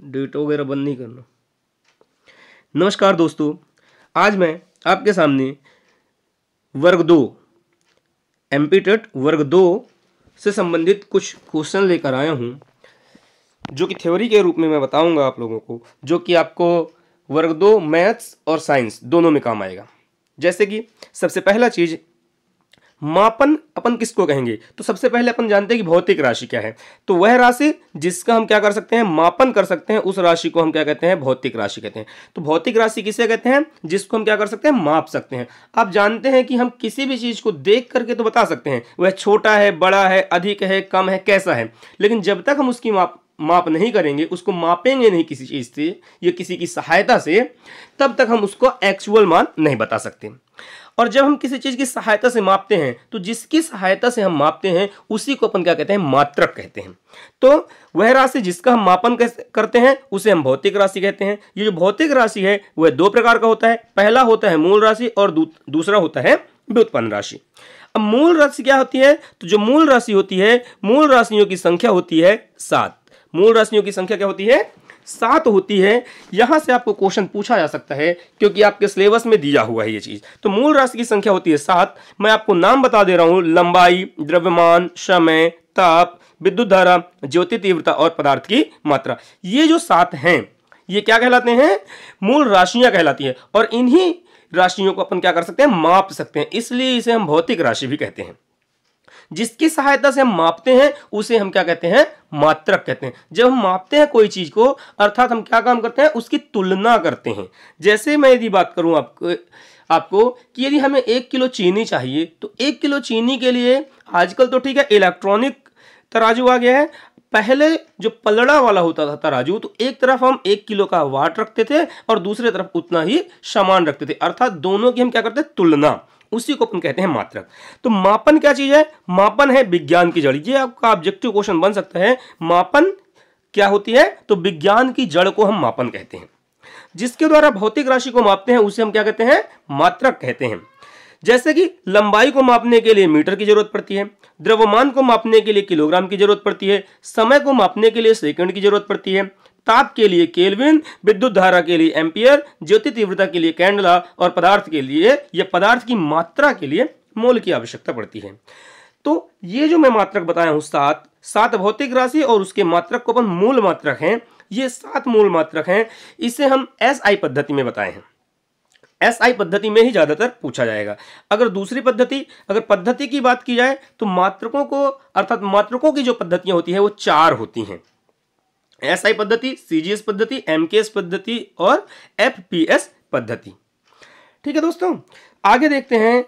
Date वगैरह बंद नहीं करना। नमस्कार दोस्तों, आज मैं आपके सामने वर्ग 2 एमपी वर्ग 2 से संबंधित कुछ क्वेश्चन लेकर आया हूँ, जो कि थ्योरी के रूप में मैं बताऊंगा आप लोगों को, जो कि आपको वर्ग 2 मैथ्स और साइंस दोनों में काम आएगा। जैसे कि सबसे पहला चीज, मापन अपन किसको कहेंगे? तो सबसे पहले अपन जानते हैं कि भौतिक राशि क्या है। तो वह राशि जिसका हम क्या कर सकते हैं, मापन कर सकते हैं, उस राशि को हम क्या कहते हैं, भौतिक राशि कहते हैं। तो भौतिक राशि किसे कहते हैं? जिसको हम क्या कर सकते हैं, माप सकते हैं। आप जानते हैं कि हम किसी भी चीज को देख करके तो बता सकते हैं वह छोटा है, बड़ा है, अधिक है, कम है, कैसा है, लेकिन जब तक हम उसकी माप नहीं करेंगे, उसको मापेंगे नहीं किसी चीज से या किसी की सहायता से, तब तक हम उसको एक्चुअल मान नहीं बता सकते। और जब हम किसी चीज की सहायता से मापते हैं, तो जिसकी सहायता से हम मापते हैं उसी को अपन क्या कहते हैं, मात्रक कहते हैं। तो वह राशि जिसका हम मापन करते हैं उसे हम भौतिक राशि कहते हैं। ये जो भौतिक राशि है वह दो प्रकार का होता है। पहला होता है मूल राशि और दूसरा होता है व्युत्पन्न राशि। अब मूल राशि क्या होती है? तो जो मूल राशि होती है, मूल राशियों की संख्या होती है 7। मूल राशियों की संख्या क्या होती है? 7 होती है। यहां से आपको क्वेश्चन पूछा जा सकता है, क्योंकि आपके सिलेबस में दिया हुआ है ये चीज। तो मूल राशि की संख्या होती है 7। मैं आपको नाम बता दे रहा हूं: लंबाई, द्रव्यमान, समय, ताप, विद्युत धारा, ज्योति तीव्रता और पदार्थ की मात्रा। ये जो 7 हैं, ये क्या कहलाते हैं? मूल राशियां कहलाती है। और इन्हीं राशियों को अपन क्या कर सकते हैं, माप सकते हैं। इसलिए इसे हम भौतिक राशि भी कहते हैं। जिसकी सहायता से हम मापते हैं उसे हम क्या कहते हैं, मात्रक कहते हैं। जब हम मापते हैं कोई चीज को, अर्थात हम क्या काम करते हैं, उसकी तुलना करते हैं। जैसे मैं यदि बात करूं आपको कि यदि हमें 1 किलो चीनी चाहिए, तो 1 किलो चीनी के लिए आजकल तो ठीक है इलेक्ट्रॉनिक तराजू आ गया है। पहले जो पलड़ा वाला होता था तराजू, तो एक तरफ हम 1 किलो का वाट रखते थे और दूसरे तरफ उतना ही सामान रखते थे, अर्थात दोनों की हम क्या करते हैं, तुलना। उसी को अपन कहते हैं मात्रक। तो मापन क्या चीज है? मापन है विज्ञान की जड़। ये आपका ऑब्जेक्टिव क्वेश्चन बन सकता है। मापन क्या होती है? तो विज्ञान की जड़ को हम मापन कहते हैं। जिसके द्वारा भौतिक राशि को मापते हैं उसे हम क्या कहते हैं, मात्रक कहते हैं। जैसे कि लंबाई को मापने के लिए मीटर की जरूरत पड़ती है, द्रव्यमान को मापने के लिए किलोग्राम की जरूरत पड़ती है, समय को मापने के लिए सेकंड की जरूरत पड़ती है, ताप के लिए केल्विन, विद्युत धारा के लिए एम्पियर, ज्योति तीव्रता के लिए कैंडला और पदार्थ के लिए या पदार्थ की मात्रा के लिए मोल की आवश्यकता पड़ती है। तो ये जो मैं मात्रक बताया हूं, 7 भौतिक राशि और उसके मात्रक को अपन मूल मात्रक हैं। ये 7 मूल मात्रक हैं। इसे हम एसआई पद्धति में बताए हैं। एसआई पद्धति में ही ज्यादातर पूछा जाएगा। अगर दूसरी पद्धति, अगर पद्धति की बात की जाए, तो मात्रकों को, अर्थात मात्रकों की जो पद्धतियां होती है वो 4 होती हैं: एसआई पद्धति, सीजीएस पद्धति, एमकेएस पद्धति और एफपीएस पद्धति। ठीक है दोस्तों, आगे देखते हैं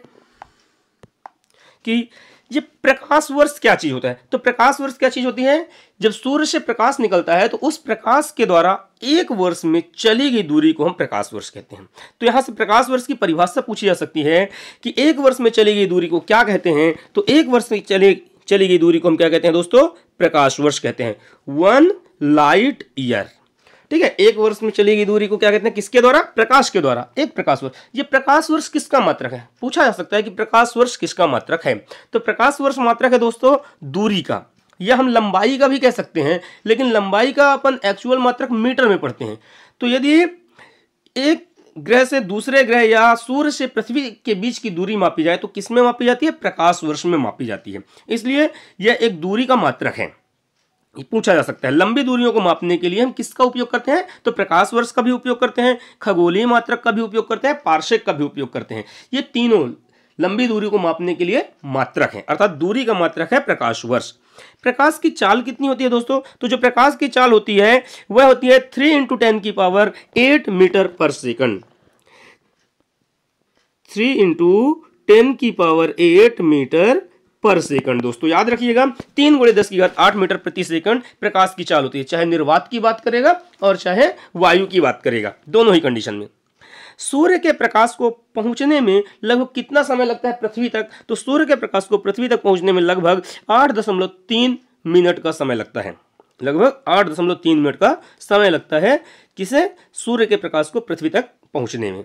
कि ये प्रकाश वर्ष क्या चीज होता है। तो प्रकाश वर्ष क्या चीज होती है? जब सूर्य से प्रकाश निकलता है तो उस प्रकाश के द्वारा एक वर्ष में चली गई दूरी को हम प्रकाश वर्ष कहते हैं। तो यहां से प्रकाश वर्ष की परिभाषा पूछी जा सकती है कि एक वर्ष में चली गई दूरी को क्या कहते हैं। तो एक वर्ष में चली गई दूरी को हम क्या कहते हैं दोस्तों? प्रकाश वर्ष कहते हैं। 1 लाइट ईयर। ठीक है, एक वर्ष में चली गई दूरी को क्या कहते हैं, किसके द्वारा? प्रकाश के द्वारा। एक प्रकाश वर्ष। ये प्रकाश वर्ष किसका मात्रक है? पूछा जा सकता है कि प्रकाश वर्ष किसका मात्रक है। तो प्रकाश वर्ष मात्रक है दोस्तों दूरी का, या हम लंबाई का भी कह सकते हैं, लेकिन लंबाई का अपन एक्चुअल मात्रक मीटर में पढ़ते हैं। तो यदि एक ग्रह से दूसरे ग्रह या सूर्य से पृथ्वी के बीच की दूरी मापी जाए तो किसमें मापी जाती है? प्रकाश वर्ष में मापी जाती है। इसलिए यह एक दूरी का मात्रक है। पूछा जा सकता है लंबी दूरियों को मापने के लिए हम किसका उपयोग करते हैं? तो प्रकाश वर्ष का भी उपयोग करते हैं, खगोलीय मात्रक का भी उपयोग करते हैं, पार्सेक का भी उपयोग करते हैं। ये तीनों लंबी दूरी को मापने के लिए मात्रक है, अर्थात दूरी का मात्रक है प्रकाश वर्ष। प्रकाश की चाल कितनी होती है दोस्तों? तो जो प्रकाश की चाल होती है वह होती है 3 × 10⁸ मीटर पर सेकंड। 3 × 10⁸ मीटर पर सेकंड। दोस्तों याद रखिएगा, 3 × 10⁸ मीटर प्रति सेकंड प्रकाश की चाल होती है, चाहे निर्वात की बात करेगा और चाहे वायु की बात करेगा, दोनों ही कंडीशन में। सूर्य के प्रकाश को पहुंचने में लगभग कितना समय लगता है पृथ्वी तक? तो सूर्य के प्रकाश को पृथ्वी तक पहुंचने में लगभग 8.3 मिनट का समय लगता है। लगभग 8.3 मिनट का समय लगता है किसे? सूर्य के प्रकाश को पृथ्वी तक पहुंचने में।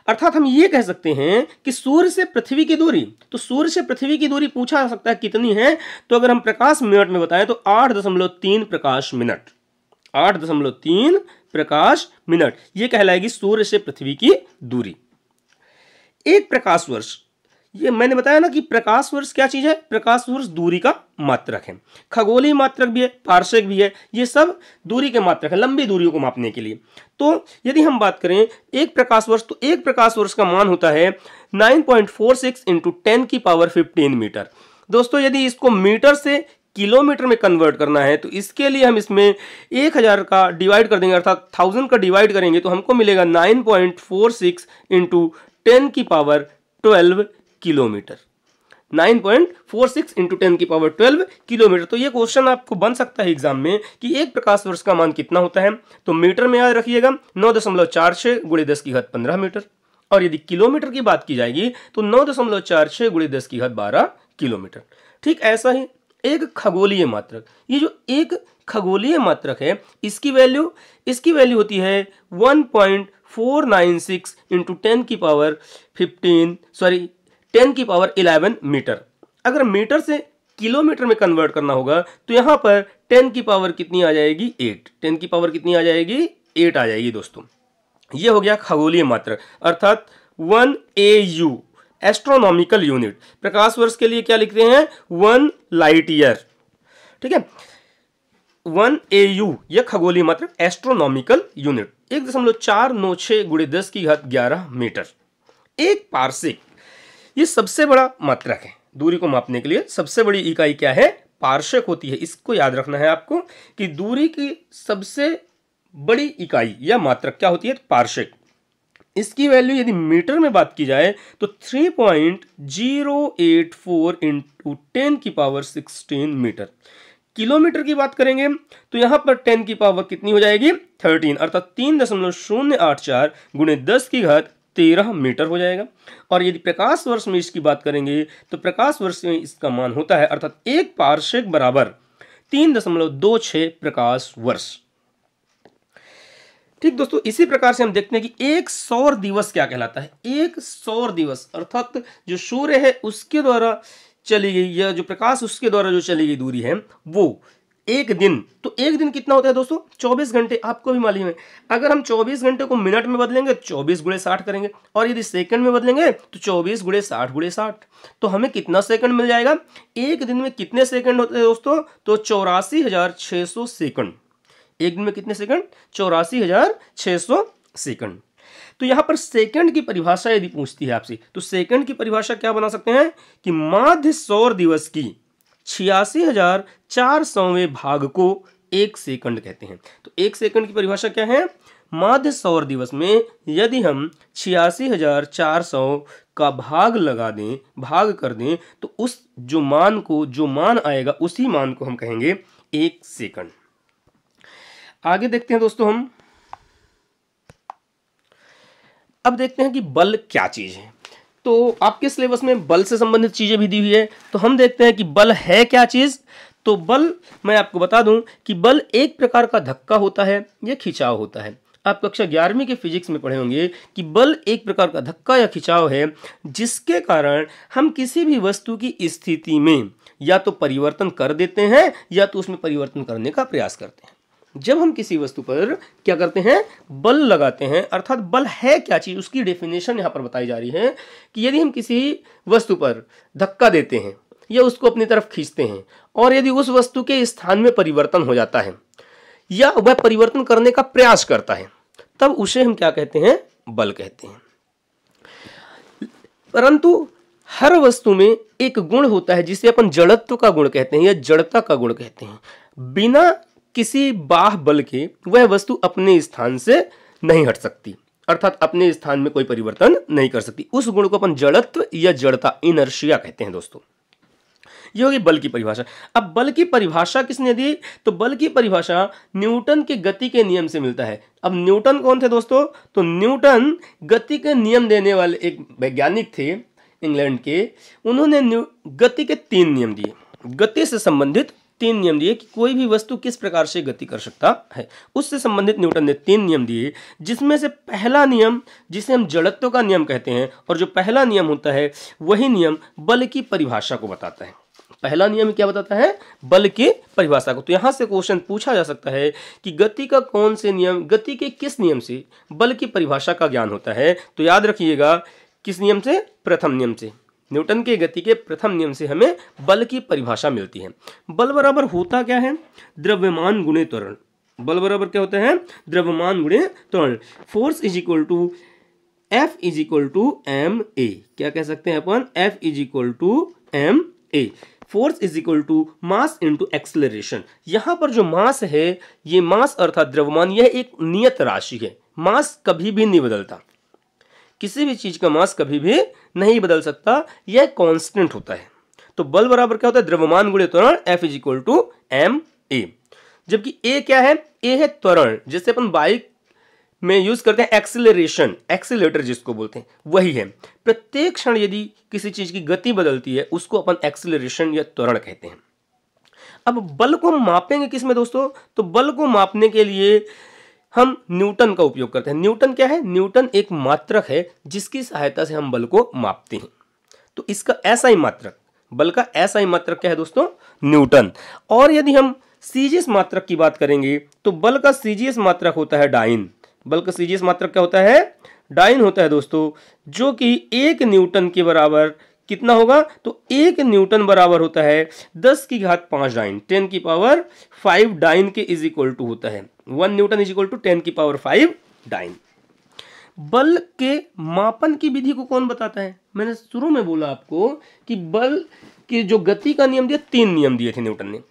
अर्थात हम ये कह सकते हैं कि सूर्य से पृथ्वी की दूरी, तो सूर्य से पृथ्वी की दूरी पूछा जा सकता है कितनी है, तो अगर हम प्रकाश मिनट में बताएं तो 8.3 प्रकाश मिनट, 8.3 प्रकाश मिनट। ये कहलाएगी सूर्य से पृथ्वी की दूरी। एक प्रकाश वर्ष, ये मैंने बताया ना कि प्रकाश वर्ष क्या चीज है, प्रकाश वर्ष दूरी का मात्रक है। खगोलीय मात्रक भी है, पार्सेक भी है, ये सब दूरी के मात्रक है, लंबी दूरियों को मापने के लिए। तो यदि हम बात करें एक प्रकाश वर्ष, तो एक प्रकाश वर्ष का मान होता है 9.46 इंटू 10 की पावर 15 मीटर। दोस्तों यदि इसको मीटर से किलोमीटर में कन्वर्ट करना है तो इसके लिए हम इसमें 1000 का डिवाइड कर देंगे, अर्थात 1000 का डिवाइड करेंगे तो हमको मिलेगा 9.46 इंटू 10 की पावर 12 किलोमीटर। 9.46 इंटू 10 की पावर 12 किलोमीटर। तो ये क्वेश्चन आपको बन सकता है एग्जाम में कि एक प्रकाश वर्ष का मान कितना होता है, तो मीटर में याद रखिएगा 9.46 गुणे 10 की घात 15 मीटर, और यदि किलोमीटर की बात की जाएगी तो 9.46 गुणे 10 की घात 12 किलोमीटर। ठीक ऐसा ही एक खगोलीय मात्रक, ये जो एक खगोलीय मात्रक है इसकी वैल्यू होती है 1.496 इंटू 10 की पावर 11 मीटर। अगर मीटर से किलोमीटर में कन्वर्ट करना होगा तो यहां पर 10 की पावर कितनी आ जाएगी, 8। 10 की पावर कितनी आ जाएगी, 8 आ जाएगी दोस्तों। यह हो गया खगोलीय मात्रक, अर्थात 1 AU एस्ट्रोनॉमिकल यूनिट। प्रकाश वर्ष के लिए क्या लिखते हैं, 1 लाइट ईयर। ठीक है, 1 AU यह खगोलीय मात्रक, एस्ट्रोनॉमिकल यूनिट 1.496 गुणे 10 की घात 11 मीटर। एक पार्सेक, ये सबसे बड़ा मात्रक है दूरी को मापने के लिए। सबसे बड़ी इकाई क्या है, पार्सेक होती है। इसको याद रखना है आपको कि दूरी की सबसे बड़ी इकाई या मात्रक क्या होती है, पार्सेक। इसकी वैल्यू यदि मीटर में बात की जाए तो 3.084 इंटू 10 की पावर 16 मीटर। किलोमीटर की बात करेंगे तो यहां पर 10 की पावर कितनी हो जाएगी, 13, अर्थात 3.084 गुणे 10 की घात 13 मीटर हो जाएगा। और यदि प्रकाश वर्ष में इसकी बात करेंगे तो प्रकाश वर्ष में इसका मान होता है, अर्थात एक पार्सेक बराबर 3.26 प्रकाश वर्ष। ठीक दोस्तों, इसी प्रकार से हम देखते हैं कि एक सौर दिवस क्या कहलाता है। एक सौर दिवस अर्थात जो सूर्य है उसके द्वारा चली गई, या जो प्रकाश उसके द्वारा जो चली गई दूरी है वो एक दिन। तो एक दिन कितना होता है दोस्तों, 24 घंटे। आपको भी मालूम है, अगर हम 24 घंटे को मिनट में बदलेंगे 24 गुणे 60 करेंगे, और यदि सेकंड में बदलेंगे तो 24 गुणे 60 गुणे 60, तो हमें कितना सेकंड मिल जाएगा। एक दिन में कितने सेकंड होते हैं दोस्तों, तो 84,600 सेकंड। एक दिन में कितने सेकंड, 84,600 सेकंड। तो यहां पर सेकंड की परिभाषा यदि पूछती है आपसे, तो सेकंड की परिभाषा क्या बना सकते हैं कि माध्य सौर दिवस की 86,400वें भाग को एक सेकंड कहते हैं। तो एक सेकंड की परिभाषा क्या है, माध्य सौर दिवस में यदि हम 86,400 का भाग लगा दें, भाग कर दें, तो उस जो मान आएगा उसी मान को हम कहेंगे एक सेकंड। आगे देखते हैं दोस्तों हम, अब देखते हैं कि बल क्या चीज है। तो आपके सिलेबस में बल से संबंधित चीजें भी दी हुई है, तो हम देखते हैं कि बल है क्या चीज। तो बल, मैं आपको बता दूं कि बल एक प्रकार का धक्का होता है या खिंचाव होता है। आप कक्षा 11वीं के फिजिक्स में पढ़े होंगे कि बल एक प्रकार का धक्का या खिंचाव है जिसके कारण हम किसी भी वस्तु की स्थिति में या तो परिवर्तन कर देते हैं या तो उसमें परिवर्तन करने का प्रयास करते हैं। जब हम किसी वस्तु पर क्या करते हैं, बल लगाते हैं, अर्थात बल है क्या चीज, उसकी डेफिनेशन यहां पर बताई जा रही है कि यदि हम किसी वस्तु पर धक्का देते हैं या उसको अपनी तरफ खींचते हैं और यदि उस वस्तु के स्थान में परिवर्तन हो जाता है या वह परिवर्तन करने का प्रयास करता है, तब उसे हम क्या कहते हैं, बल कहते हैं। परंतु हर वस्तु में एक गुण होता है जिसे अपन जड़त्व का गुण कहते हैं या जड़ता का गुण कहते हैं। बिना किसी बाह्य बल के वह वस्तु अपने स्थान से नहीं हट सकती, अर्थात अपने स्थान में कोई परिवर्तन नहीं कर सकती। उस गुण को अपन जड़त्व या जड़ता, इनर्शिया कहते हैं दोस्तों। ये होगी बल की परिभाषा। अब बल की परिभाषा किसने दी, तो बल की परिभाषा न्यूटन के गति के नियम से मिलता है। अब न्यूटन कौन थे दोस्तों, तो न्यूटन गति के नियम देने वाले एक वैज्ञानिक थे इंग्लैंड के। उन्होंने गति के 3 नियम दिए, गति से संबंधित 3 नियम दिए कि कोई भी वस्तु किस प्रकार से गति कर सकता है, उससे संबंधित न्यूटन ने 3 नियम दिए। जिसमें से पहला नियम जिसे हम जड़त्व का नियम कहते हैं, और जो पहला नियम होता है वही नियम बल की परिभाषा को बताता है। पहला नियम क्या बताता है? बल की परिभाषा को। तो यहां से क्वेश्चन पूछा जा सकता है कि गति का कौन से नियम, गति के किस नियम से बल की परिभाषा का ज्ञान होता है? तो याद रखिएगा, किस नियम से? प्रथम नियम से। न्यूटन के गति के प्रथम नियम से हमें बल की परिभाषा मिलती है। बल बराबर होता क्या है? द्रव्यमान गुणे त्वरण। बल बराबर क्या होता है? द्रव्यमान गुणे त्वरण। Force is equal to F is equal to m a. क्या कह सकते हैं अपन? F is equal to m a. Force is equal to mass into acceleration. यहां पर जो मास है, ये मास अर्थात द्रव्यमान, यह एक नियत राशि है। मास कभी भी नहीं बदलता, किसी भी चीज का मास कभी भी नहीं बदल सकता, यह कांस्टेंट होता है। तो बल बराबर क्या होता है? द्रव्यमान गुणे त्वरण, F is equal to m a. जबकि ए क्या है? ए है त्वरण, जैसे अपन बाइक में यूज करते हैं एक्सीलरेशन, एक्सीलेटर जिसको बोलते हैं, वही है। प्रत्येक क्षण यदि किसी चीज की गति बदलती है, उसको अपन एक्सीलरेशन या त्वरण कहते हैं। अब बल को हम मापेंगे किस में दोस्तों? तो बल को मापने के लिए हम न्यूटन का उपयोग करते हैं। न्यूटन क्या है? न्यूटन एक मात्रक है जिसकी सहायता से हम बल को मापते हैं। तो इसका SI मात्रक, बल का SI मात्रक क्या है दोस्तों? न्यूटन। और यदि हम CGS मात्रक की बात करेंगे तो बल का CGS मात्रक होता है डाइन। बल का CGS मात्रक क्या होता है? डाइन होता है दोस्तों, जो कि 1 न्यूटन के बराबर कितना होगा? तो 1 न्यूटन बराबर होता है 10 की घात 5 डाइन, 10 की पावर 5 डाइन के इज इक्वल टू होता है 1 न्यूटन इज इक्वल टू 10 की पावर 5 डाइन। बल के मापन की विधि को कौन बताता है? मैंने शुरू में बोला आपको कि बल की जो गति का नियम दिया, 3 नियम दिए थे न्यूटन ने।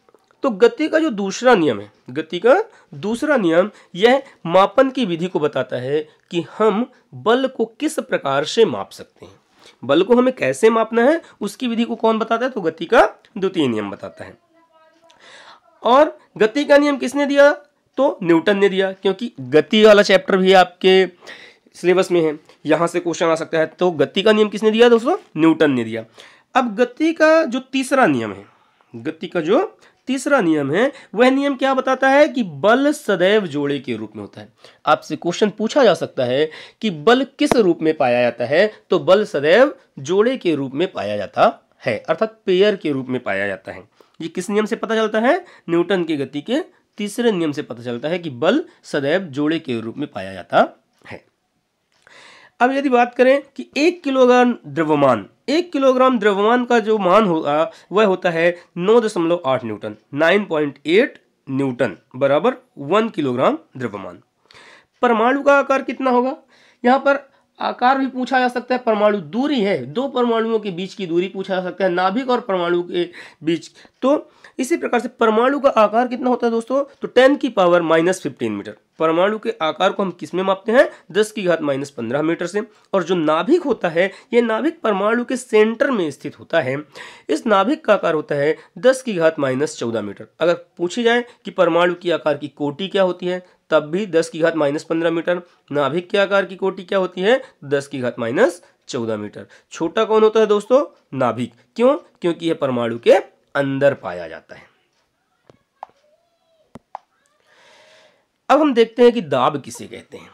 तो गति का जो दूसरा नियम है, गति का दूसरा नियम, यह मापन की विधि को बताता है कि हम बल को किस प्रकार से माप सकते हैं। बल को हमें कैसे मापना है, उसकी विधि को कौन बताता है? तो गति का द्वितीय नियम बताता है। और गति का नियम किसने दिया? तो न्यूटन ने दिया, क्योंकि गति वाला चैप्टर भी आपके सिलेबस में है, यहां से क्वेश्चन आ सकता है। तो गति का नियम किसने दिया दोस्तों? न्यूटन ने दिया। अब गति का जो तीसरा नियम है, गति का जो तीसरा नियम है, वह नियम क्या बताता है? कि बल सदैव जोड़े के रूप में होता है। आपसे क्वेश्चन पूछा जा सकता है कि बल किस रूप में पाया जाता है? तो बल सदैव जोड़े के रूप में पाया जाता है, अर्थात पेयर के रूप में पाया जाता है। ये किस नियम से पता चलता है? न्यूटन की गति के तीसरे नियम से पता चलता है कि बल सदैव जोड़े के रूप में पाया जाता है। अब यदि बात करें कि 1 किलोग्राम द्रव्यमान, 1 किलोग्राम द्रव्यमान का जो मान होगा वह होता है 9.8 न्यूटन, 9.8 न्यूटन बराबर 1 किलोग्राम द्रव्यमान। परमाणु का आकार कितना होगा? यहाँ पर आकार भी पूछा जा सकता है, परमाणु दूरी है, 2 परमाणुओं के बीच की दूरी पूछा जा सकता है, नाभिक और परमाणु के बीच। तो इसी प्रकार से परमाणु का आकार कितना होता है दोस्तों? तो 10 की पावर -15 मीटर। परमाणु के आकार को हम किस में मापते हैं? 10 की घात -15 मीटर से। और जो नाभिक होता है, ये नाभिक परमाणु के सेंटर में स्थित होता है। इस नाभिक का आकार होता है 10 की घात -14 मीटर। अगर पूछी जाए कि परमाणु की आकार की कोटि क्या होती है, तब भी 10 की घात -15 मीटर। नाभिक के आकार की कोटि क्या होती है? 10 की घात -14 मीटर। छोटा कौन होता है दोस्तों? नाभिक। क्यों? क्योंकि यह परमाणु के अंदर पाया जाता है। अब हम देखते हैं कि दाब किसे कहते हैं।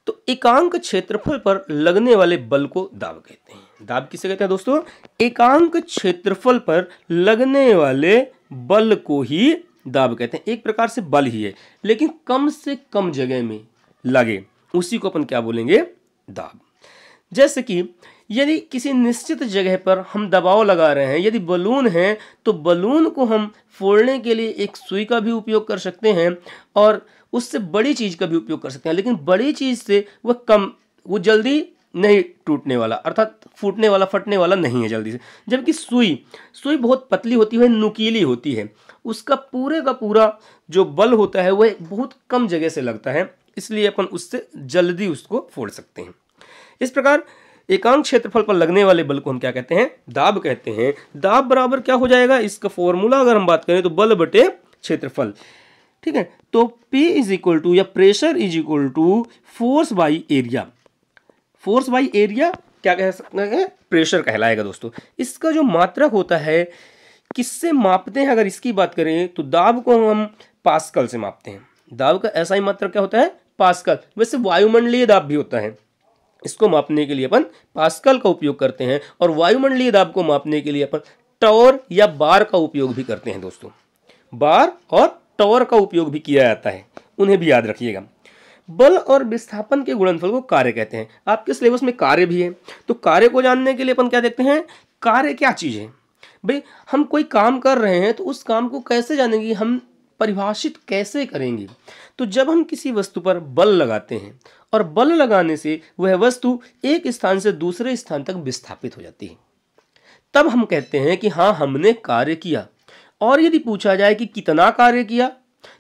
तो एकांक क्षेत्रफल पर लगने वाले बल को दाब कहते हैं। दाब किसे कहते हैं दोस्तों? एकांक क्षेत्रफल पर लगने वाले बल को ही दाब कहते हैं। एक प्रकार से बल ही है, लेकिन कम से कम जगह में लगे, उसी को अपन क्या बोलेंगे? दाब। जैसे कि यदि किसी निश्चित जगह पर हम दबाव लगा रहे हैं, यदि बलून है तो बलून को हम फोड़ने के लिए एक सुई का भी उपयोग कर सकते हैं और उससे बड़ी चीज का भी उपयोग कर सकते हैं, लेकिन बड़ी चीज से वो जल्दी नहीं टूटने वाला, अर्थात फूटने वाला, फटने वाला नहीं है जल्दी से। जबकि सुई बहुत पतली होती है, नुकीली होती है, उसका पूरे का पूरा जो बल होता है वह बहुत कम जगह से लगता है, इसलिए अपन उससे जल्दी उसको फोड़ सकते हैं। इस प्रकार एकांक क्षेत्रफल पर लगने वाले बल को हम क्या कहते हैं? दाब कहते हैं। दाब बराबर क्या हो जाएगा? इसका फॉर्मूला अगर हम बात करें तो बल बटे क्षेत्रफल, ठीक है। तो P इज इक्वल टू या pressure is equal to force by area. Force by area क्या कह सकते हैं? प्रेशर कहलाएगा दोस्तों। इसका जो मात्रक होता है, किससे मापते हैं? अगर इसकी बात करें तो दाब को हम पास्कल से मापते हैं। दाब का ऐसा ही मात्रक क्या होता है? पास्कल। वैसे वायुमंडलीय दाब भी होता है, इसको मापने के लिए अपन पास्कल का उपयोग करते हैं, और वायुमंडलीय दाब को मापने के लिए अपन टॉर या बार का उपयोग भी करते हैं दोस्तों। बार और टॉर का उपयोग भी किया जाता है, उन्हें भी याद रखिएगा। बल और विस्थापन के गुणनफल को कार्य कहते हैं। आपके सिलेबस में कार्य भी है, तो कार्य को जानने के लिए अपन क्या देखते हैं, कार्य क्या चीज है। भाई हम कोई काम कर रहे हैं तो उस काम को कैसे जानेंगे, हम परिभाषित कैसे करेंगे। तो जब हम किसी वस्तु पर बल लगाते हैं और बल लगाने से वह वस्तु एक स्थान से दूसरे स्थान तक विस्थापित हो जाती है, तब हम कहते हैं कि हाँ हमने कार्य किया। और यदि पूछा जाए कि कितना कार्य किया,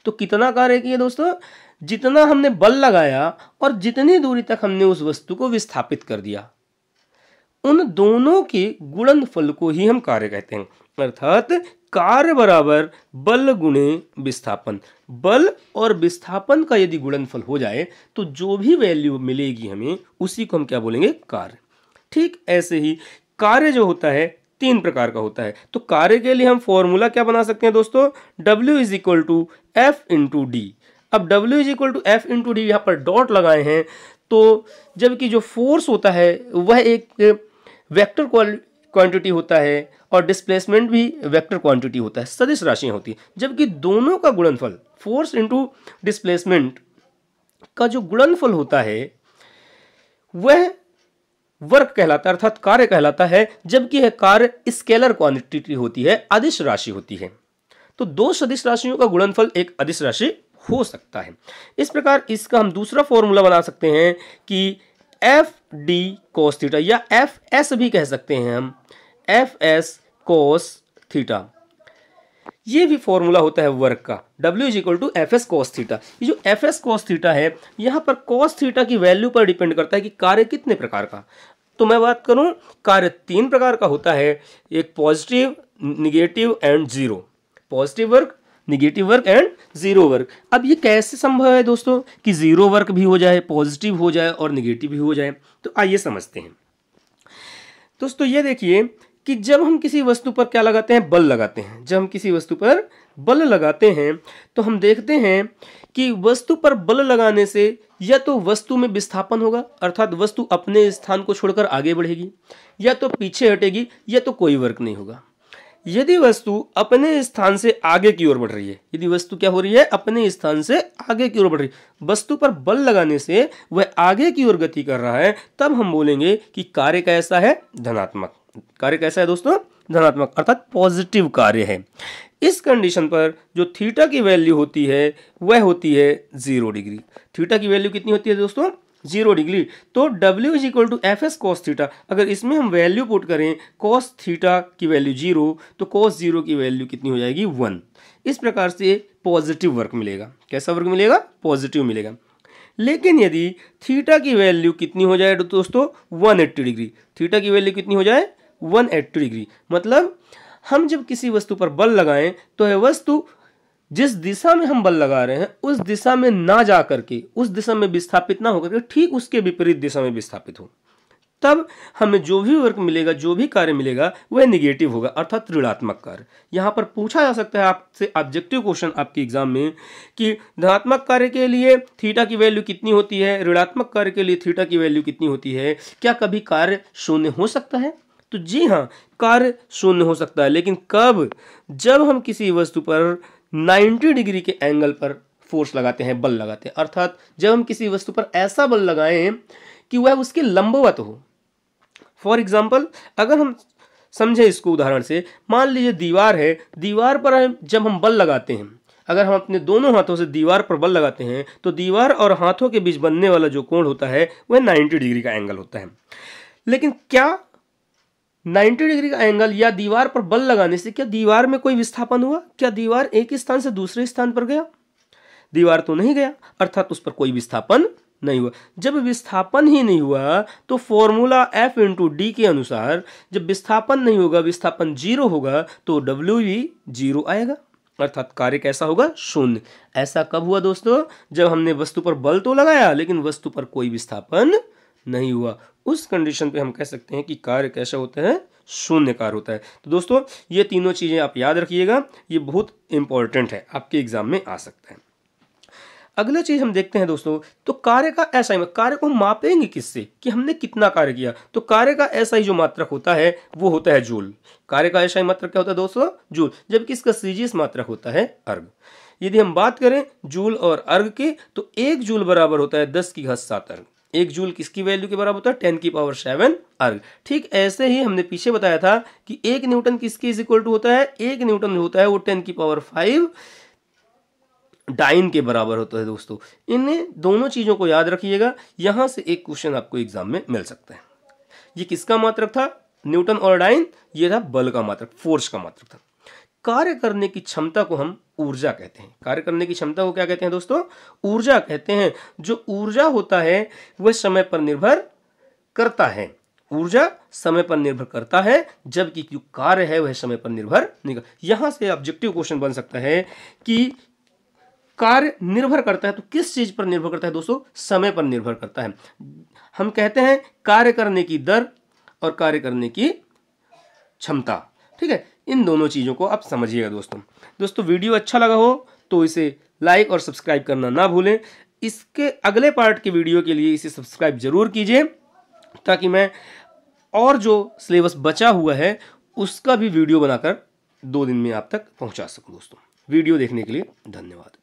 तो कितना कार्य किया दोस्तों, जितना हमने बल लगाया और जितनी दूरी तक हमने उस वस्तु को विस्थापित कर दिया, उन दोनों के गुणनफल को ही हम कार्य कहते हैं। अर्थात कार्य बराबर बल गुणे विस्थापन। बल और विस्थापन का यदि गुणनफल हो जाए तो जो भी वैल्यू मिलेगी हमें, उसी को हम क्या बोलेंगे, कार्य। ठीक ऐसे ही कार्य जो होता है 3 प्रकार का होता है। तो कार्य के लिए हम फॉर्मूला क्या बना सकते हैं दोस्तों, W is equal to F into D. अब W is equal to F into D यहाँ पर डॉट लगाए हैं, तो जबकि जो फोर्स होता है वह एक वेक्टर क्वांटिटी होता है और डिस्प्लेसमेंट भी वेक्टर क्वांटिटी होता है, सदिश राशियां होती है। जबकि दोनों का गुणनफल, फोर्स इंटू डिस्प्लेसमेंट का जो गुणनफल होता है वह वर्क कहलाता है, अर्थात कार्य कहलाता है। जबकि यह कार्य स्केलर क्वांटिटी होती है, अदिश राशि होती है। तो दो सदिश राशियों का गुणनफल एक अदिश राशि हो सकता है। इस प्रकार इसका हम दूसरा फॉर्मूला बना सकते हैं कि एफ डी कोस थीटा, या एफ एस भी कह सकते हैं हम, एफ एस कोस थीटा। ये भी फॉर्मूला होता है वर्क का, W is equal to f s cos theta. ये जो एफ एस कोस थीटा है, यहाँ पर कोस थीटा की वैल्यू पर डिपेंड करता है कि कार्य कितने प्रकार का। तो मैं बात करूं, कार्य 3 प्रकार का होता है, एक positive, negative and zero. Positive work, negative work and zero work. अब ये कैसे संभव है दोस्तों कि जीरो वर्क भी हो जाए, पॉजिटिव हो जाए और निगेटिव भी हो जाए। तो आइए समझते हैं दोस्तों। ये देखिए कि जब हम किसी वस्तु पर क्या लगाते हैं, बल लगाते हैं। जब हम किसी वस्तु पर बल लगाते हैं तो हम देखते हैं कि वस्तु पर बल लगाने से या तो वस्तु में विस्थापन होगा, अर्थात वस्तु अपने स्थान को छोड़कर आगे बढ़ेगी, या तो पीछे हटेगी, या तो कोई वर्क नहीं होगा। यदि वस्तु अपने स्थान से आगे की ओर बढ़ रही है, यदि वस्तु क्या हो रही है, अपने स्थान से आगे की ओर बढ़ रही है, वस्तु पर बल लगाने से वह आगे की ओर गति कर रहा है, तब हम बोलेंगे कि कार्य कैसा है, धनात्मक। कार्य कैसा है दोस्तों, धनात्मक, अर्थात पॉजिटिव कार्य है। इस कंडीशन पर जो थीटा की वैल्यू होती है वह होती है 0 डिग्री। थीटा की वैल्यू कितनी होती है दोस्तों, 0 डिग्री। तो W is equal to f s cos theta. अगर इसमें हम वैल्यू पुट करें कॉस थीटा की वैल्यू 0, तो कॉस 0 की वैल्यू कितनी हो जाएगी, 1। इस प्रकार से पॉजिटिव वर्क मिलेगा। कैसा वर्क मिलेगा, पॉजिटिव मिलेगा। लेकिन यदि थीटा की वैल्यू कितनी हो जाए दोस्तों, 180 डिग्री। थीटा की वैल्यू कितनी हो जाए, 180 डिग्री। मतलब हम जब किसी वस्तु पर बल लगाएं तो यह वस्तु जिस दिशा में हम बल लगा रहे हैं उस दिशा में ना जा करके, उस दिशा में विस्थापित ना होकर के ठीक उसके विपरीत दिशा में विस्थापित हो, तब हमें जो भी वर्क मिलेगा, जो भी कार्य मिलेगा वह निगेटिव होगा, अर्थात ऋणात्मक कार्य। यहाँ पर पूछा जा सकता है आपसे ऑब्जेक्टिव क्वेश्चन आपके एग्जाम में कि धनात्मक कार्य के लिए थीटा की वैल्यू कितनी होती है, ऋणात्मक कार्य के लिए थीटा की वैल्यू कितनी होती है, क्या कभी कार्य शून्य हो सकता है। तो जी हाँ, कार्य शून्य हो सकता है, लेकिन कब, जब हम किसी वस्तु पर 90 डिग्री के एंगल पर फोर्स लगाते हैं, बल लगाते हैं। अर्थात जब हम किसी वस्तु पर ऐसा बल लगाएं कि वह उसके लंबवत हो। फॉर एग्जाम्पल, अगर हम समझे इसको उदाहरण से, मान लीजिए दीवार है, दीवार पर जब हम बल लगाते हैं, अगर हम अपने दोनों हाथों से दीवार पर बल लगाते हैं तो दीवार और हाथों के बीच बनने वाला जो कोण होता है वह 90 डिग्री का एंगल होता है। लेकिन क्या 90 डिग्री का एंगल या दीवार पर बल लगाने से क्या दीवार में कोई विस्थापन हुआ, क्या दीवार एक स्थान से दूसरे स्थान पर गया, दीवार तो नहीं गया, अर्थात उस पर कोई विस्थापन नहीं हुआ। जब विस्थापन ही नहीं हुआ तो फॉर्मूला F इंटू डी के अनुसार जब विस्थापन नहीं होगा, विस्थापन 0 होगा, तो W भी 0 आएगा, अर्थात कार्य कैसा होगा, शून्य। ऐसा कब हुआ दोस्तों, जब हमने वस्तु पर बल तो लगाया लेकिन वस्तु पर कोई विस्थापन नहीं हुआ। उस कंडीशन पे हम कह सकते हैं कि कार्य कैसा होता है, शून्य कार्य होता है। तो दोस्तों ये तीनों चीजें आप याद रखिएगा, ये बहुत इंपॉर्टेंट है, आपके एग्जाम में आ सकता है। अगला चीज हम देखते हैं दोस्तों, तो कार्य का एसआई, कार्य को हम मापेंगे किससे कि हमने कितना कार्य किया। तो कार्य का एसआई जो मात्रक होता है वो होता है जूल। कार्य का एसआई मात्रक क्या होता है दोस्तों? जूल। जबकि इसका सीजीएस मात्रक होता है अर्ग। यदि हम बात करें जूल और अर्ग की, तो 1 जूल बराबर होता है 10⁻7 अर्ग। 1 जूल किसकी वैल्यू के बराबर होता है? 10⁻7 अर्ग। ठीक ऐसे ही हमने पीछे बताया था कि 1 न्यूटन किसके इज इक्वल टू होता है? 1 न्यूटन जो होता है वो 10⁵ डाइन के बराबर होता है दोस्तों। इन दोनों चीजों को याद रखिएगा, यहां से एक क्वेश्चन आपको एग्जाम में मिल सकता है। ये किसका मात्रक था? न्यूटन और डाइन। ये था बल का मात्रक, फोर्स का मात्रक था। कार्य करने की क्षमता को हम ऊर्जा कहते हैं। कार्य करने की क्षमता को क्या कहते हैं दोस्तों? ऊर्जा कहते हैं। जो ऊर्जा होता है वह समय पर निर्भर करता है। ऊर्जा समय पर निर्भर करता है, जबकि जो कार्य है वह समय पर निर्भर नहीं करता। यहां से ऑब्जेक्टिव क्वेश्चन बन सकता है कि कार्य निर्भर करता है तो किस चीज पर निर्भर करता है दोस्तों? समय पर निर्भर करता है। हम कहते हैं कार्य करने की दर और कार्य करने की क्षमता। ठीक है, इन दोनों चीजों को आप समझिएगा दोस्तों। वीडियो अच्छा लगा हो तो इसे लाइक और सब्सक्राइब करना ना भूलें। इसके अगले पार्ट के वीडियो के लिए इसे सब्सक्राइब जरूर कीजिए, ताकि मैं और जो सिलेबस बचा हुआ है उसका भी वीडियो बनाकर 2 दिन में आप तक पहुंचा सकूं। दोस्तों वीडियो देखने के लिए धन्यवाद।